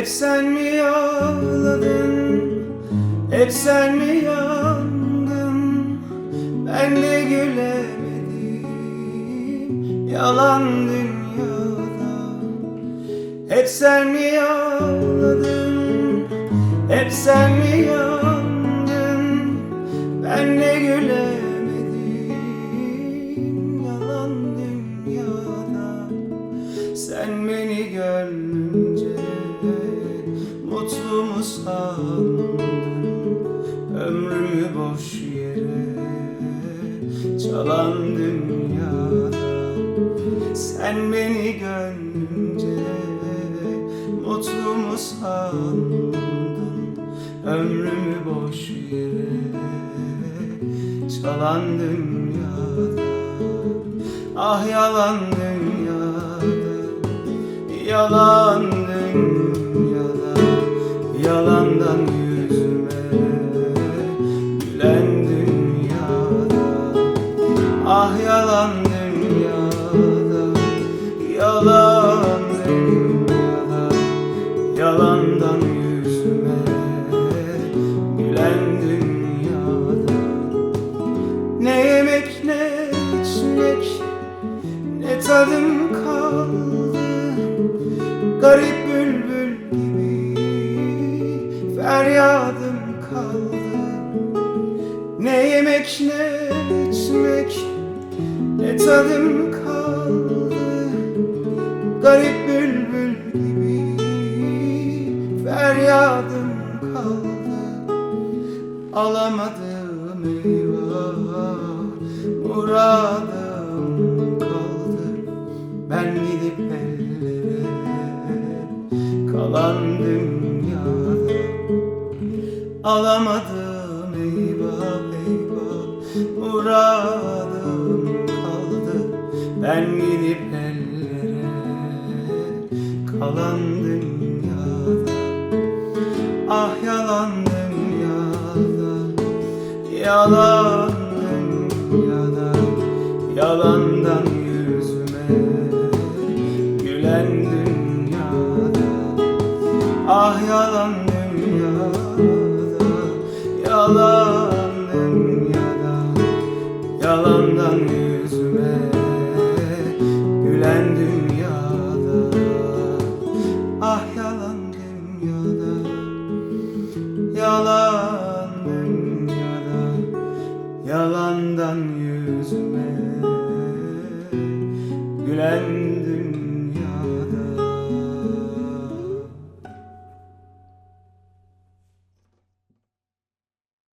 Hep sen mi ağladın, hep sen mi yandın? Ben de gülemedim yalan dünyada. Hep sen mi ağladın, hep sen mi yandın? Ben de gülemedim yalan dünyada. Sen beni görünce mutlu mu sandın? Ömrümü boş yere çalan dünyada. Sen beni görünce mutlu mu sandın? Ömrümü boş yere çalan dünyada. Ah yalan dünyada, yalan dünyada, yalandan yüzüme gülen dünyada. Ah yalan dünyada, yalan dünyada, yalandan yüzüme gülen dünyada. Ne yemek ne içmek, ne tadım kaldı, garip bülbül gibi feryadım kaldı. Ne yemek ne içmek, ne tadım kaldı, garip bülbül gibi feryadım kaldı. Alamadım eyvah, muradım kaldı. Ben gidip ellere kalan dünyada. Alamadım eyvah eyvah, muradım kaldı. Ben gidip ellere kalan dünyada. Ah yalan dünyada, yalan dünyada, yalandan yüzüme gülen dünyada. Ah yalan dünyada, yalan dünyada, yalandan yüzüme gülen dünyada. Ah yalan dünyada, yalan dünyada, yalandan yüzüme gülen